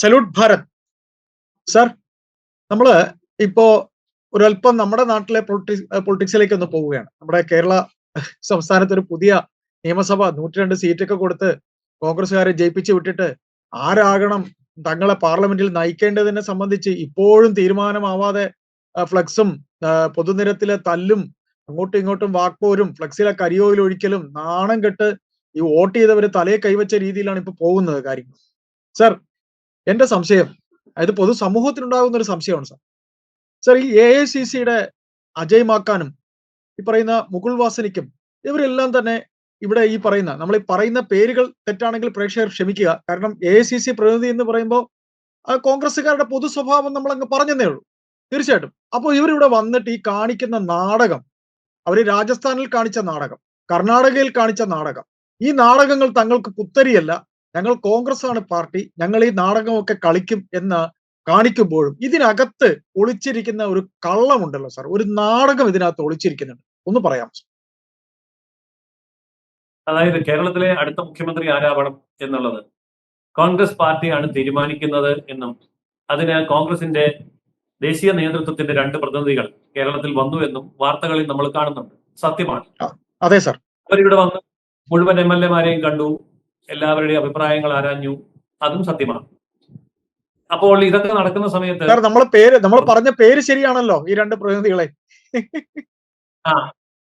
Salute Bharat sir. നമ്മള് ഇപ്പോ ഒരല്പം നമ്മുടെ നാട്ടിലെ പൊളിറ്റിക്സിലേക്ക് ഒന്ന് പോവുകയാണ്. നമ്മുടെ കേരള സംസ്ഥാനത്ത് ഒരു പുതിയ നിയമസഭ 102 സീറ്റൊക്കെ കൊടുത്ത് കോൺഗ്രസ്സുകാരെ ജയിപ്പിച്ചു വിട്ടിട്ട് ആരാകണം തങ്ങളെ പാർലമെന്റിൽ നയിക്കേണ്ടതിനെ സംബന്ധിച്ച് ഇപ്പോഴും തീരുമാനമാവാതെ ഫ്ലക്സും പൊതുനിരത്തിലെ തല്ലും അങ്ങോട്ടും ഇങ്ങോട്ടും വാക്പോരും ഫ്ലക്സിലെ കരിയോയിൽ ഒഴിക്കലും നാണം കെട്ട് ഈ വോട്ട് ചെയ്തവര് തലയെ കൈവച്ച രീതിയിലാണ് ഇപ്പൊ പോകുന്നത് കാര്യങ്ങൾ. സർ, എന്റെ സംശയം, അതായത് പൊതുസമൂഹത്തിനുണ്ടാകുന്ന ഒരു സംശയമാണ് സർ. സർ, ഈ AICCയുടെ അജയ് മാക്കാനും ഈ പറയുന്ന മുകുൾ വാസനിക്കും ഇവരെല്ലാം തന്നെ ഇവിടെ ഈ പറയുന്ന നമ്മൾ ഈ പറയുന്ന പേരുകൾ തെറ്റാണെങ്കിൽ പ്രേക്ഷകർ ക്ഷമിക്കുക. കാരണം AICC പ്രതിനിധി എന്ന് പറയുമ്പോൾ ആ കോൺഗ്രസ്സുകാരുടെ പൊതു സ്വഭാവം നമ്മൾ അങ്ങ് പറഞ്ഞതേ ഉള്ളൂ. തീർച്ചയായിട്ടും. അപ്പോൾ ഇവരിവിടെ വന്നിട്ട് ഈ കാണിക്കുന്ന നാടകം, അവര് രാജസ്ഥാനിൽ കാണിച്ച നാടകം, കർണാടകയിൽ കാണിച്ച നാടകം, ഈ നാടകങ്ങൾ തങ്ങൾക്ക് പുത്തരിയല്ല. ഞങ്ങൾ കോൺഗ്രസ് ആണ് പാർട്ടി, ഞങ്ങൾ ഈ നാടകമൊക്കെ കളിക്കും എന്ന് കാണിക്കുമ്പോഴും ഇതിനകത്ത് ഒളിച്ചിരിക്കുന്ന ഒരു കള്ളമുണ്ടല്ലോ സാർ, ഒരു നാടകം ഇതിനകത്ത് ഒളിച്ചിരിക്കുന്നുണ്ട്. ഒന്ന് പറയാം. അതായത് കേരളത്തിലെ അടുത്ത മുഖ്യമന്ത്രി ആരാവണം എന്നുള്ളത് കോൺഗ്രസ് പാർട്ടിയാണ് തീരുമാനിക്കുന്നത് എന്നും അതിന് കോൺഗ്രസിന്റെ ദേശീയ നേതൃത്വത്തിന്റെ 2 പ്രതിനിധികൾ കേരളത്തിൽ വന്നു എന്നും വാർത്തകളിൽ നമ്മൾ കാണുന്നുണ്ട്. സത്യമാണ്. അതെ സാർ. അവരിവിടെ വന്ന് മുഴുവൻ MLA-മാരെയും കണ്ടു, എല്ലാവരുടെയും അഭിപ്രായങ്ങൾ ആരാഞ്ഞു, അതും സത്യമാണ്. അപ്പോൾ ഇതൊക്കെ നടക്കുന്ന സമയത്ത് നമ്മൾ പറഞ്ഞ പേര് ശരിയാണല്ലോ, ഈ 2 പ്രതിനിധികളെ.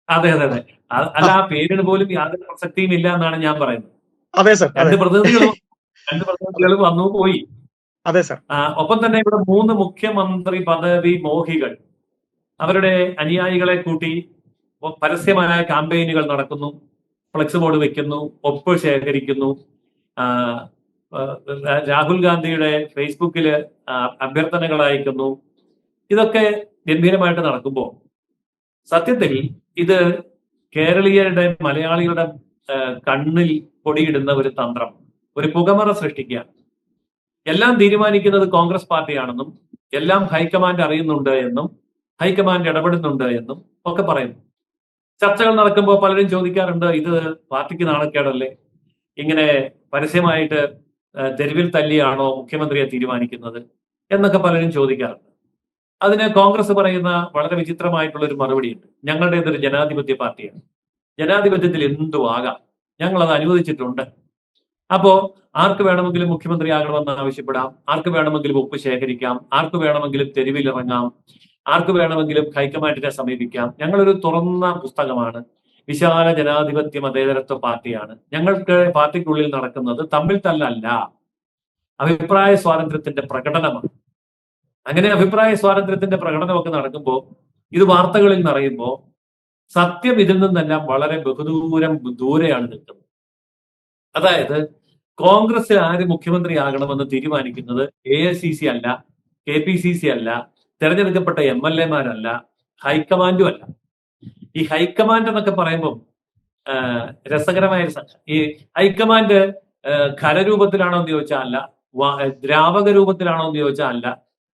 അതെ അതെ അതെ. അല്ല, ആ പേരിന് പോലും യാതൊരു പ്രസക്തിയും ഇല്ല എന്നാണ് ഞാൻ പറയുന്നത്. അതെ സർ. 2 പ്രതിനിധികളും വന്നു പോയി. അതെ സർ. ഒപ്പം തന്നെ ഇവിടെ 3 മുഖ്യമന്ത്രി പദവി മോഹികൾ അവരുടെ അനുയായികളെ കൂട്ടി പരസ്യമായ ക്യാമ്പയിനുകൾ നടക്കുന്നു, ഫ്ലെക്സ് ബോർഡ് വെക്കുന്നു, ഒപ്പ് ശേഖരിക്കുന്നു, രാഹുൽ ഗാന്ധിയുടെ ഫേസ്ബുക്കില് അഭ്യർത്ഥനകൾ അയക്കുന്നു. ഇതൊക്കെ ഗംഭീരമായിട്ട് നടക്കുമ്പോൾ സത്യത്തിൽ ഇത് കേരളീയരുടെ, മലയാളികളുടെ കണ്ണിൽ പൊടിയിടുന്ന ഒരു തന്ത്രം, ഒരു പുകമറ സൃഷ്ടിക്കുകയാണ്. എല്ലാം തീരുമാനിക്കുന്നത് കോൺഗ്രസ് പാർട്ടിയാണെന്നും എല്ലാം ഹൈക്കമാൻഡ് അറിയുന്നുണ്ട് എന്നും ഹൈക്കമാൻഡ് ഇടപെടുന്നുണ്ട് എന്നും ഒക്കെ പറയുന്നു. ചർച്ചകൾ നടക്കുമ്പോൾ പലരും ചോദിക്കാറുണ്ട്, ഇത് പാർട്ടിക്ക് നാണക്കേടല്ലേ, ഇങ്ങനെ പരസ്യമായിട്ട് തെരുവിൽ തല്ലിയാണോ മുഖ്യമന്ത്രിയെ തീരുമാനിക്കുന്നത് എന്നൊക്കെ പലരും ചോദിക്കാറുണ്ട്. അതിന് കോൺഗ്രസ് പറയുന്ന വളരെ വിചിത്രമായിട്ടുള്ള ഒരു മറുപടിയുണ്ട്. ഞങ്ങളുടേതൊരു ജനാധിപത്യ പാർട്ടിയാണ്, ജനാധിപത്യത്തിൽ എന്തും ആകാം, ഞങ്ങൾ അത് അനുവദിച്ചിട്ടുണ്ട്. അപ്പോ ആർക്ക് വേണമെങ്കിലും മുഖ്യമന്ത്രി ആകണമെന്ന് ആവശ്യപ്പെടാം, ആർക്ക് വേണമെങ്കിലും ഒപ്പ് ശേഖരിക്കാം, ആർക്ക് വേണമെങ്കിലും തെരുവിലിറങ്ങാം, ആർക്ക് വേണമെങ്കിലും ഹൈക്കമാൻഡിനെ സമീപിക്കാം. ഞങ്ങളൊരു തുറന്ന പുസ്തകമാണ്, വിശാല ജനാധിപത്യ മതേതരത്വ പാർട്ടിയാണ്. ഞങ്ങൾക്ക് പാർട്ടിക്കുള്ളിൽ നടക്കുന്നത് തമ്മിൽ തല്ലല്ല, അഭിപ്രായ സ്വാതന്ത്ര്യത്തിന്റെ പ്രകടനമാണ്. അങ്ങനെ അഭിപ്രായ സ്വാതന്ത്ര്യത്തിന്റെ പ്രകടനമൊക്കെ നടക്കുമ്പോൾ, ഇത് വാർത്തകളിൽ നിറയുമ്പോൾ സത്യം ഇതിൽ നിന്നെല്ലാം വളരെ ദൂരെയാണ് നിൽക്കുന്നത്. അതായത് കോൺഗ്രസിൽ ആര് മുഖ്യമന്ത്രിയാകണമെന്ന് തീരുമാനിക്കുന്നത് AICC അല്ല, KPCC അല്ല, തെരഞ്ഞെടുക്കപ്പെട്ട MLA-മാരല്ല, ഹൈക്കമാൻഡും അല്ല. ഈ ഹൈക്കമാൻഡ് എന്നൊക്കെ പറയുമ്പോൾ രസകരമായ ഈ ഹൈക്കമാൻഡ് ഖരരൂപത്തിലാണോ എന്ന് ചോദിച്ചാൽ അല്ല, ദ്രാവക രൂപത്തിലാണോ എന്ന് ചോദിച്ചാൽ അല്ല.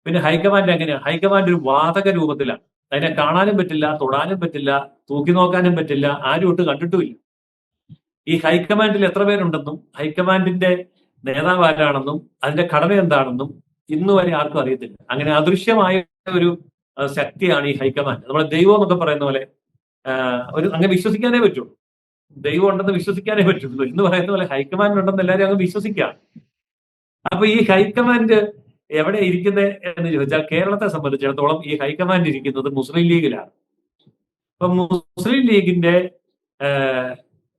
പിന്നെ ഹൈക്കമാൻഡ് എങ്ങനെയാണ്? ഹൈക്കമാൻഡ് ഒരു വാതക രൂപത്തിലാണ്. അതിനെ കാണാനും പറ്റില്ല, തൊടാനും പറ്റില്ല, തൂക്കി നോക്കാനും പറ്റില്ല, ആരും ഒട്ട് കണ്ടിട്ടുമില്ല. ഈ ഹൈക്കമാൻഡിൽ എത്ര പേരുണ്ടെന്നും ഹൈക്കമാൻഡിന്റെ നേതാവ് ആരാണെന്നും അതിന്റെ ഘടന എന്താണെന്നും ഇന്നു വരെ ആർക്കും അറിയത്തില്ല. അങ്ങനെ അദൃശ്യമായ ഒരു ശക്തിയാണ് ഈ ഹൈക്കമാൻഡ്. നമ്മളെ ദൈവം എന്നൊക്കെ പറയുന്ന പോലെ അങ്ങനെ വിശ്വസിക്കാനേ പറ്റുള്ളൂ. ദൈവം ഉണ്ടെന്ന് വിശ്വസിക്കാനേ പറ്റുള്ളൂ എന്ന് പറയുന്ന പോലെ ഹൈക്കമാൻഡ് ഉണ്ടെന്ന് എല്ലാവരും അങ്ങ് വിശ്വസിക്കാം. അപ്പൊ ഈ ഹൈക്കമാൻഡ് എവിടെ ഇരിക്കുന്നത് എന്ന് ചോദിച്ചാൽ, കേരളത്തെ സംബന്ധിച്ചിടത്തോളം ഈ ഹൈക്കമാൻഡ് ഇരിക്കുന്നത് മുസ്ലിം ലീഗിലാണ്. അപ്പൊ മുസ്ലിം ലീഗിന്റെ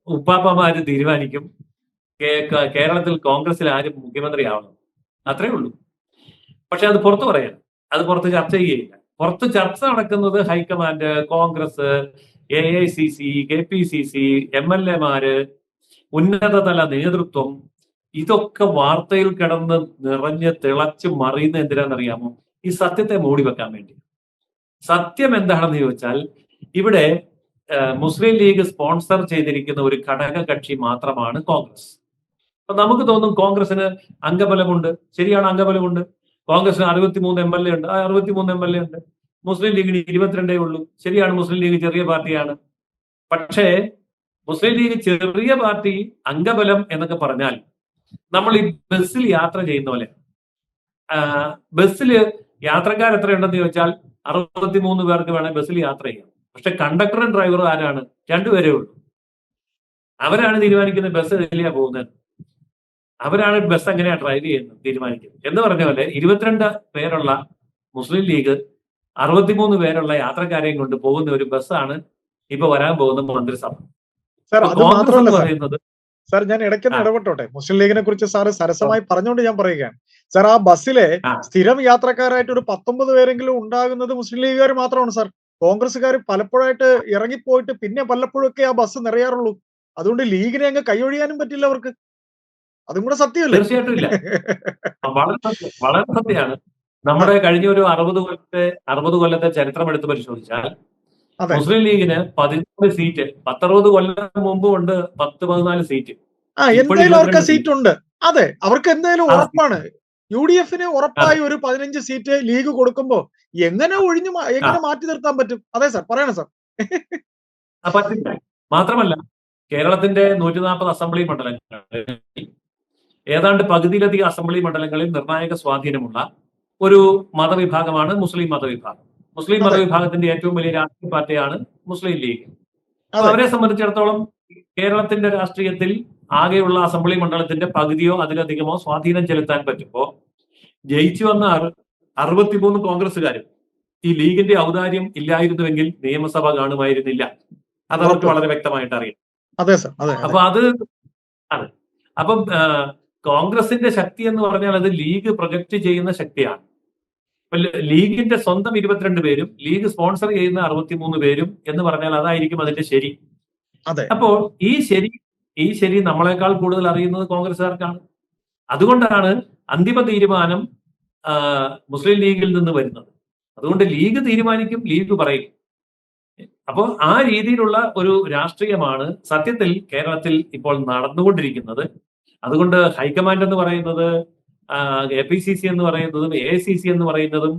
ഉപ്പാപ്പമാര് തീരുമാനിക്കും കേരളത്തിൽ കോൺഗ്രസിൽ ആരും മുഖ്യമന്ത്രി ആവണം, അത്രേ ഉള്ളൂ. പക്ഷെ അത് പുറത്തു പറയാം, അത് പുറത്ത് ചർച്ച ചെയ്യുകയില്ല. പുറത്ത് ചർച്ച നടക്കുന്നത് ഹൈക്കമാൻഡ്, കോൺഗ്രസ്, AICC, KPCC, MLA-മാര്, ഉന്നതതല നേതൃത്വം, ഇതൊക്കെ വാർത്തയിൽ കിടന്ന് നിറഞ്ഞ് തിളച്ച് മറിയുന്ന എന്തിനാണെന്നറിയാമോ? ഈ സത്യത്തെ മൂടി വെക്കാൻ വേണ്ടി. സത്യം എന്താണെന്ന് ചോദിച്ചാൽ, ഇവിടെ മുസ്ലിം ലീഗ് സ്പോൺസർ ചെയ്തിരിക്കുന്ന ഒരു ഘടക കക്ഷി മാത്രമാണ് കോൺഗ്രസ്. അപ്പൊ നമുക്ക് തോന്നും കോൺഗ്രസിന് അംഗബലമുണ്ട്. ശരിയാണ്, അംഗബലമുണ്ട്. കോൺഗ്രസിന് 63 MLA ഉണ്ട്. ആ 63 MLA ഉണ്ട്. മുസ്ലിം ലീഗിന് 22 ഉള്ളൂ. ശരിയാണ്, മുസ്ലിം ലീഗ് ചെറിയ പാർട്ടിയാണ്. പക്ഷേ മുസ്ലിം ലീഗ് ചെറിയ പാർട്ടി, അംഗബലം എന്നൊക്കെ പറഞ്ഞാൽ നമ്മൾ ഈ ബസ്സിൽ യാത്ര ചെയ്യുന്ന പോലെ ബസ്സിൽ യാത്രക്കാർ എത്രയുണ്ടെന്ന് ചോദിച്ചാൽ 63 പേർക്ക് വേണേൽ ബസ്സിൽ യാത്ര ചെയ്യാം. പക്ഷെ കണ്ടക്ടറും ഡ്രൈവറും ആരാണ്? രണ്ടുപേരേ ഉള്ളൂ. അവരാണ് തീരുമാനിക്കുന്നത് ബസ് എതിലെയാ പോകുന്നത്. അവരാണ് ബസ് എങ്ങനെയാ ഡ്രൈവ് ചെയ്യുന്നത് തീരുമാനിക്കുന്നത്. എന്ന് പറഞ്ഞ പോലെ 22 പേരുള്ള മുസ്ലിം ലീഗ് 63 പേരുള്ള യാത്രക്കാരെയും കൊണ്ട് പോകുന്ന ഒരു ബസ്സാണ് ഇപ്പൊ വരാൻ പോകുന്ന മന്ത്രിസഭ. സാർ അത് കോൺഗ്രസ് മാത്രമല്ല എന്ന് സാർ, പറയുന്നത് സാർ ഞാൻ ഇടയ്ക്കൊന്ന് ആ, ഇടപെട്ടോട്ടെ. മുസ്ലിം ലീഗിനെ കുറിച്ച് സാറ് ആ, സരസമായി പറഞ്ഞുകൊണ്ട് ഞാൻ പറയുകയാണ്. സാർ ആ ബസ്സിലെ ആ, സ്ഥിരം യാത്രക്കാരായിട്ട് ഒരു 19 പേരെങ്കിലും ഉണ്ടാകുന്നത് മുസ്ലിം ലീഗുകാർ മാത്രമാണ് സാർ. കോൺഗ്രസ്സുകാർ പലപ്പോഴായിട്ട് ഇറങ്ങിപ്പോയിട്ട് പിന്നെ വല്ലപ്പോഴൊക്കെ ആ ബസ് നിറയാറുള്ളൂ. അതുകൊണ്ട് ലീഗിനെ അങ്ങ് കൈയൊഴിയാനും പറ്റില്ല അവർക്ക്. അതും കൂടെ സത്യമല്ലേ? തീർച്ചയായിട്ടും ഇല്ല. വളരെ സത്യമാണ്. നമ്മുടെ കഴിഞ്ഞ ഒരു 60 കൊല്ലത്തെ ചരിത്രം എടുത്ത് പരിശോധിച്ചാൽ അതെ. മുസ്ലിം ലീഗിന് 14 സീറ്റ്, 10-60 കൊല്ലം മുമ്പ് ഉണ്ട് 10-14 സീറ്റ്. ഇപ്പോൾ എന്തായാലും അവർക്ക് 22 സീറ്റ് സീറ്റ്. ഉണ്ട്. അതെ, അവർക്ക് എന്തായാലും ആ ഉറപ്പാണ്. UDFന് അതെ, ഉറപ്പായി ഒരു 15 സീറ്റ് ലീഗ് കൊടുക്കുമ്പോ എങ്ങനെ ആ, എങ്ങനെ മാറ്റി നിർത്താൻ പറ്റും? അതെ സാർ, പറയണം സാർ. പറ്റില്ല. മാത്രമല്ല കേരളത്തിന്റെ 140 അസംബ്ലി മണ്ഡലങ്ങളിൽ ഏതാണ്ട് പകുതിയിലധികം അസംബ്ലി മണ്ഡലങ്ങളിൽ നിർണായക സ്വാധീനമുള്ള ഒരു മതവിഭാഗമാണ് മുസ്ലിം മതവിഭാഗം. മുസ്ലിം അതെ, മതവിഭാഗത്തിന്റെ ഏറ്റവും വലിയ രാഷ്ട്രീയ പാർട്ടിയാണ് മുസ്ലിം ലീഗ്. അപ്പൊ അതെ, അവരെ സംബന്ധിച്ചിടത്തോളം കേരളത്തിന്റെ രാഷ്ട്രീയത്തിൽ ആകെയുള്ള അസംബ്ലി മണ്ഡലത്തിന്റെ പകുതിയോ അതിലധികമോ സ്വാധീനം ചെലുത്താൻ പറ്റുമ്പോ ജയിച്ചു വന്ന 63 കോൺഗ്രസ്സുകാരും ഈ ലീഗിന്റെ ഔദാര്യം ഇല്ലായിരുന്നുവെങ്കിൽ നിയമസഭ കാണുമായിരുന്നില്ല. അത് അവർക്ക് ഉറപ്പ്. വളരെ വ്യക്തമായിട്ട് അറിയാം. അതെ സാർ, അതെ, അതെ, അപ്പൊ അത് ആണ്. അപ്പം കോൺഗ്രസിന്റെ ശക്തി എന്ന് പറഞ്ഞാൽ അത് ലീഗ് പ്രൊജക്ട് ചെയ്യുന്ന ശക്തിയാണ്. അപ്പൊ ലീഗിന്റെ സ്വന്തം 22 പേരും ലീഗ് സ്പോൺസർ ചെയ്യുന്ന 63 പേരും എന്ന് പറഞ്ഞാൽ അതായിരിക്കും അതിന്റെ ശരി. അതെ. അപ്പോൾ ഈ ശരി നമ്മളെക്കാൾ കൂടുതൽ അറിയുന്നത് കോൺഗ്രസ്സുകാർക്കാണ്. അതുകൊണ്ടാണ് അന്തിമ തീരുമാനം ആ, മുസ്ലിം ലീഗിൽ നിന്ന് വരുന്നത്. അതുകൊണ്ട് ലീഗ് തീരുമാനിക്കും, ലീഗ് പറയും. അപ്പോൾ ആ രീതിയിലുള്ള ഒരു രാഷ്ട്രീയമാണ് സത്യത്തിൽ കേരളത്തിൽ ഇപ്പോൾ നടന്നുകൊണ്ടിരിക്കുന്നത്. അതുകൊണ്ട് ഹൈക്കമാൻഡ് എന്ന് പറയുന്നത്, APCC എന്ന് പറയുന്നതും AICC എന്ന് പറയുന്നതും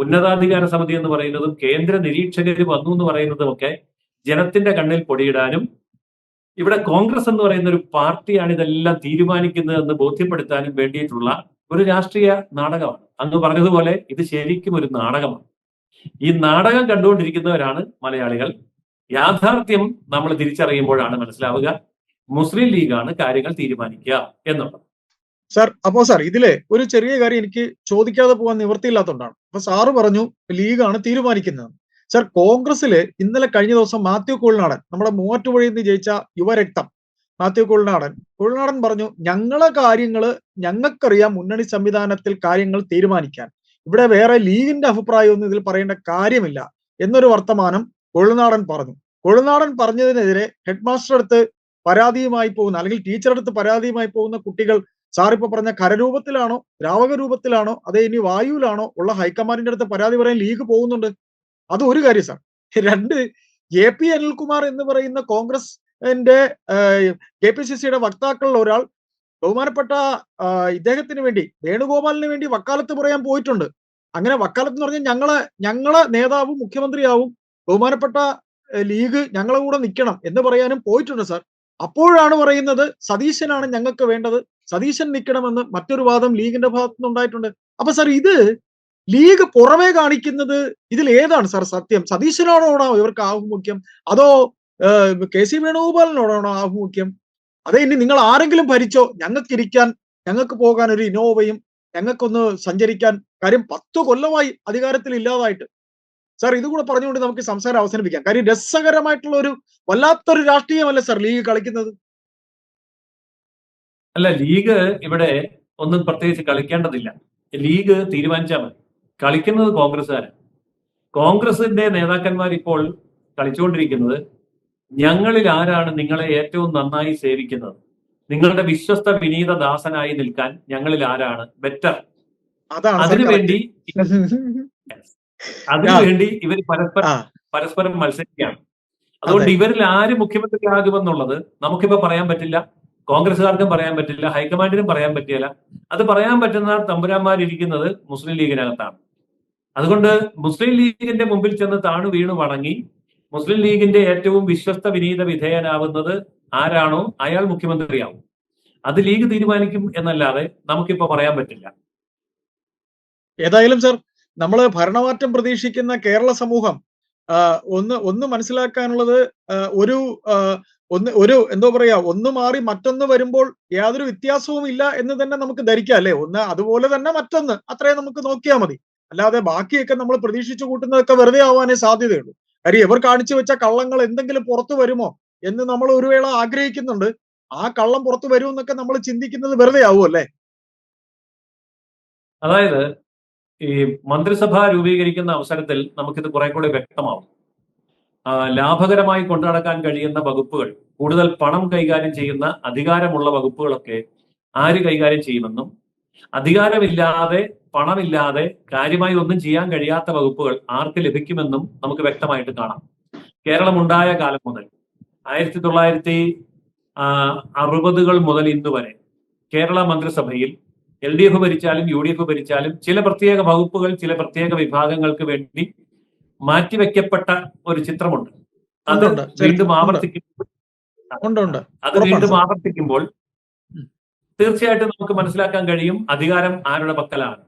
ഉന്നതാധികാര സമിതി എന്ന് പറയുന്നതും കേന്ദ്ര നിരീക്ഷകർ വന്നു എന്ന് പറയുന്നതും ഒക്കെ ജനത്തിന്റെ കണ്ണിൽ പൊടിയിടാനും ഇവിടെ കോൺഗ്രസ് എന്ന് പറയുന്ന ഒരു പാർട്ടിയാണ് ഇതെല്ലാം തീരുമാനിക്കുന്നത് എന്ന് ബോധ്യപ്പെടുത്താനും വേണ്ടിയിട്ടുള്ള ഒരു രാഷ്ട്രീയ നാടകമാണ്. അങ്ങ് പറഞ്ഞതുപോലെ ഇത് ശരിക്കും ഒരു നാടകമാണ്. ഈ നാടകം കണ്ടുകൊണ്ടിരിക്കുന്നവരാണ് മലയാളികൾ. യാഥാർത്ഥ്യം നമ്മൾ തിരിച്ചറിയുമ്പോഴാണ് മനസ്സിലാവുക മുസ്ലിം ലീഗാണ് കാര്യങ്ങൾ തീരുമാനിക്കുക എന്നുള്ളത്. സാർ, അപ്പോ സാർ ഇതിലെ ഒരു ചെറിയ കാര്യം എനിക്ക് ചോദിക്കാതെ പോകാൻ നിവൃത്തിയില്ലാത്തതുകൊണ്ടാണ്. അപ്പൊ സാറ് പറഞ്ഞു ലീഗാണ് തീരുമാനിക്കുന്നത്. സാർ, കോൺഗ്രസില് ഇന്നലെ കഴിഞ്ഞ ദിവസം മാത്യു കുഴൽനാടൻ, നമ്മുടെ മൂവാറ്റുപുഴയിൽ നിന്ന് ജയിച്ച യുവരക്തം മാത്യു കുഴൽനാടൻ പറഞ്ഞു, ഞങ്ങളെ കാര്യങ്ങള് ഞങ്ങൾക്കറിയാം, മുന്നണി സംവിധാനത്തിൽ കാര്യങ്ങൾ തീരുമാനിക്കാൻ. ഇവിടെ വേറെ ലീഗിന്റെ അഭിപ്രായമൊന്നും ഇതിൽ പറയേണ്ട കാര്യമില്ല എന്നൊരു വർത്തമാനം കുഴൽനാടൻ പറഞ്ഞു. കുഴൽനാടൻ പറഞ്ഞതിനെതിരെ ഹെഡ് മാസ്റ്റർ അടുത്ത് പരാതിയുമായി പോകുന്ന, അല്ലെങ്കിൽ ടീച്ചർ അടുത്ത് പരാതിയുമായി പോകുന്ന കുട്ടികൾ സാർ ഇപ്പൊ പറഞ്ഞ കരരൂപത്തിലാണോ ദ്രാവക രൂപത്തിലാണോ അതേ ഇനി വായുവിലാണോ ഉള്ള ഹൈക്കമാൻഡിന്റെ അടുത്ത് പരാതി പറയാൻ ലീഗ് പോകുന്നുണ്ട്. അത് ഒരു കാര്യം സാർ. രണ്ട്, JP അനിൽകുമാർ എന്ന് പറയുന്ന കോൺഗ്രസിന്റെ KPCCയുടെ വക്താക്കളിൽ ഒരാൾ ബഹുമാനപ്പെട്ട ഇദ്ദേഹത്തിന് വേണ്ടി, വേണുഗോപാലിന് വേണ്ടി വക്കാലത്ത് പറയാൻ പോയിട്ടുണ്ട്. അങ്ങനെ വക്കാലത്ത് എന്ന് പറഞ്ഞാൽ ഞങ്ങളെ നേതാവും മുഖ്യമന്ത്രിയാവും, ബഹുമാനപ്പെട്ട ലീഗ് ഞങ്ങളെ കൂടെ നിൽക്കണം എന്ന് പറയാനും പോയിട്ടുണ്ട് സാർ. അപ്പോഴാണ് പറയുന്നത് സതീശനാണ് ഞങ്ങൾക്ക് വേണ്ടത്, സതീശൻ നിൽക്കണമെന്ന് മറ്റൊരു വാദം ലീഗിന്റെ ഭാഗത്തു നിന്നുണ്ടായിട്ടുണ്ട്. അപ്പൊ സാർ, ഇത് ലീഗ് പുറമേ കാണിക്കുന്നത് ഇതിൽ ഏതാണ് സാർ സത്യം? സതീശനോടാണോ ഇവർക്ക് ആഭിമുഖ്യം, അതോ KC വേണുഗോപാലിനോടാണോ ആഭിമുഖ്യം? അതെ, ഇനി നിങ്ങൾ ആരെങ്കിലും ഭരിച്ചോ, ഞങ്ങൾക്ക് ഇരിക്കാൻ, ഞങ്ങൾക്ക് പോകാൻ ഒരു ഇന്നോവയും, ഞങ്ങൾക്കൊന്ന് സഞ്ചരിക്കാൻ. കാര്യം 10 കൊല്ലമായി അധികാരത്തിൽ ഇല്ലാതായിട്ട്. സാർ, ഇതുകൂടെ പറഞ്ഞുകൊണ്ട് നമുക്ക് സംസാരം അവസാനിപ്പിക്കാം. കാര്യം രസകരമായിട്ടുള്ള ഒരു വല്ലാത്തൊരു രാഷ്ട്രീയമല്ലേ സാർ ലീഗ് കളിക്കുന്നത്? അല്ല, ലീഗ് ഇവിടെ ഒന്നും പ്രത്യേകിച്ച് കളിക്കേണ്ടതില്ല. ലീഗ് തീരുമാനിച്ചാൽ മതി. കളിക്കുന്നത് കോൺഗ്രസ്സുകാരാണ്. കോൺഗ്രസിന്റെ നേതാക്കന്മാർ ഇപ്പോൾ കളിച്ചുകൊണ്ടിരിക്കുന്നത് ഞങ്ങളിൽ ആരാണ് നിങ്ങളെ ഏറ്റവും നന്നായി സേവിക്കുന്നത്, നിങ്ങളുടെ വിശ്വസ്ത വിനീത ദാസനായി നിൽക്കാൻ ഞങ്ങളിൽ ആരാണ് ബെറ്റർ, അതാണ് സാർ അതിനുവേണ്ടി കറക്റ്റ്. ഇവർ പരസ്പരം മത്സരിക്കുകയാണ്. അതെ, അതുകൊണ്ട് ഇവരിൽ ആര് മുഖ്യമന്ത്രിയാകുമെന്നുള്ളത് നമുക്കിപ്പോ പറയാൻ പറ്റില്ല, കോൺഗ്രസ്സുകാർക്കും പറയാൻ പറ്റില്ല, ഹൈക്കമാൻഡിനും പറയാൻ പറ്റില്ല. അത് പറയാൻ പറ്റുന്ന തമ്പുരാന്മാരിരിക്കുന്നത് മുസ്ലിം ലീഗിനകത്താണ്. അതുകൊണ്ട് മുസ്ലിം ലീഗിന്റെ മുമ്പിൽ ചെന്ന് താണു വീണു വണങ്ങി മുസ്ലിം ലീഗിന്റെ ഏറ്റവും വിശ്വസ്ത വിനീത വിധേയനാവുന്നത് ആരാണോ അയാൾ മുഖ്യമന്ത്രിയാവും. അത് ലീഗ് തീരുമാനിക്കും എന്നല്ലാതെ നമുക്കിപ്പോ പറയാൻ പറ്റില്ല. ഏതായാലും സർ, നമ്മൾ ഭരണമാറ്റം പ്രതീക്ഷിക്കുന്ന കേരള സമൂഹം ഒന്ന് മനസ്സിലാക്കാനുള്ളത്, ഒരു ഒരു എന്തോ പറയാ, ഒന്ന് മാറി മറ്റൊന്ന് വരുമ്പോൾ യാതൊരു വ്യത്യാസവും ഇല്ല എന്ന് തന്നെ നമുക്ക് ധരിക്കാം അല്ലെ. ഒന്ന് അതുപോലെ തന്നെ മറ്റൊന്ന്, അത്രയും നമുക്ക് നോക്കിയാൽ മതി. അല്ലാതെ ബാക്കിയൊക്കെ നമ്മൾ പ്രതീക്ഷിച്ചു കൂട്ടുന്നതൊക്കെ വെറുതെ ആവാനേ സാധ്യതയുള്ളൂ. കാര്യം ഇവർ കാണിച്ചു വെച്ച കള്ളങ്ങൾ എന്തെങ്കിലും പുറത്തു വരുമോ എന്ന് നമ്മൾ ഒരു വേള ആഗ്രഹിക്കുന്നുണ്ട്. ആ കള്ളം പുറത്തു വരുമെന്നൊക്കെ നമ്മൾ ചിന്തിക്കുന്നത് വെറുതെ ആവും അല്ലെ. അതായത് ഈ മന്ത്രിസഭ രൂപീകരിക്കുന്ന അവസരത്തിൽ നമുക്കിത് കുറെ കൂടി വ്യക്തമാവും. ലാഭകരമായി കൊണ്ടുനടക്കാൻ കഴിയുന്ന വകുപ്പുകൾ, കൂടുതൽ പണം കൈകാര്യം ചെയ്യുന്ന അധികാരമുള്ള വകുപ്പുകളൊക്കെ ആര് കൈകാര്യം ചെയ്യുമെന്നും, അധികാരമില്ലാതെ പണമില്ലാതെ കാര്യമായി ഒന്നും ചെയ്യാൻ കഴിയാത്ത വകുപ്പുകൾ ആർക്ക് ലഭിക്കുമെന്നും നമുക്ക് വ്യക്തമായിട്ട് കാണാം. കേരളം ഉണ്ടായ കാലം മുതൽ 1960 മുതൽ ഇന്ന് വരെ കേരള മന്ത്രിസഭയിൽ LDF ഭരിച്ചാലും UDF ഭരിച്ചാലും ചില പ്രത്യേക വകുപ്പുകൾ ചില പ്രത്യേക വിഭാഗങ്ങൾക്ക് വേണ്ടി മാറ്റിവെക്കപ്പെട്ട ഒരു ചിത്രമുണ്ട്. അത് വീണ്ടും ആവർത്തിക്കുമ്പോൾ തീർച്ചയായിട്ടും നമുക്ക് മനസ്സിലാക്കാൻ കഴിയും അധികാരം ആരുടെ പക്കലാണ്.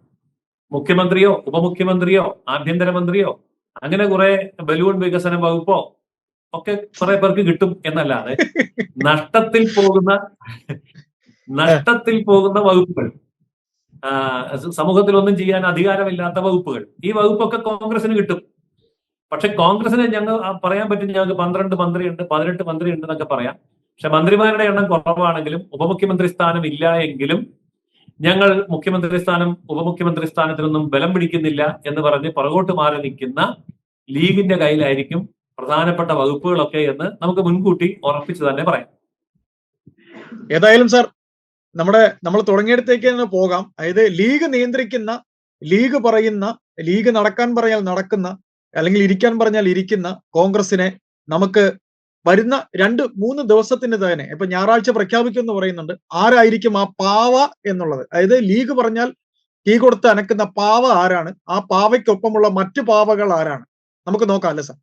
മുഖ്യമന്ത്രിയോ ഉപമുഖ്യമന്ത്രിയോ ആഭ്യന്തരമന്ത്രിയോ അങ്ങനെ കുറെ ബലൂൺ വികസന വകുപ്പോ ഒക്കെ കുറെ പേർക്ക് കിട്ടും എന്നല്ലാതെ നഷ്ടത്തിൽ പോകുന്ന വകുപ്പുകൾ, സമൂഹത്തിൽ ഒന്നും ചെയ്യാൻ അധികാരമില്ലാത്ത വകുപ്പുകൾ, ഈ വകുപ്പൊക്കെ കോൺഗ്രസിന് കിട്ടും. പക്ഷെ കോൺഗ്രസിന് ഞങ്ങൾ പറയാൻ പറ്റും, ഞങ്ങൾക്ക് 12 മന്ത്രിയുണ്ട്, 18 മന്ത്രിയുണ്ട് എന്നൊക്കെ പറയാം. പക്ഷെ മന്ത്രിമാരുടെ എണ്ണം കുറവാണെങ്കിലും ഉപമുഖ്യമന്ത്രി സ്ഥാനം ഇല്ല എങ്കിലും ഞങ്ങൾ മുഖ്യമന്ത്രി സ്ഥാനം ഉപമുഖ്യമന്ത്രി സ്ഥാനത്തിനൊന്നും ബലം പിടിക്കുന്നില്ല എന്ന് പറഞ്ഞ് പുറകോട്ട് മാറി നിൽക്കുന്ന ലീഗിന്റെ കയ്യിലായിരിക്കും പ്രധാനപ്പെട്ട വകുപ്പുകളൊക്കെ എന്ന് നമുക്ക് മുൻകൂട്ടി ഉറപ്പിച്ച് തന്നെ പറയാം. ഏതായാലും സാർ, നമ്മൾ തുടങ്ങിയിടത്തേക്ക് തന്നെ പോകാം. അതായത് ലീഗ് നിയന്ത്രിക്കുന്ന, ലീഗ് പറയുന്ന, ലീഗ് നടക്കാൻ പറഞ്ഞാൽ നടക്കുന്ന, അല്ലെങ്കിൽ ഇരിക്കാൻ പറഞ്ഞാൽ ഇരിക്കുന്ന കോൺഗ്രസിനെ നമുക്ക് വരുന്ന 2-3 ദിവസത്തിന് തന്നെ, ഇപ്പൊ ഞായറാഴ്ച പ്രഖ്യാപിക്കുമെന്ന് പറയുന്നുണ്ട്, ആരായിരിക്കും ആ പാവ എന്നുള്ളത്. അതായത് ലീഗ് പറഞ്ഞാൽ കീ കൊടുത്ത് അനക്കുന്ന പാവ ആരാണ്, ആ പാവയ്ക്കൊപ്പമുള്ള മറ്റു പാവകൾ ആരാണ്, നമുക്ക് നോക്കാം അല്ലേ സാർ?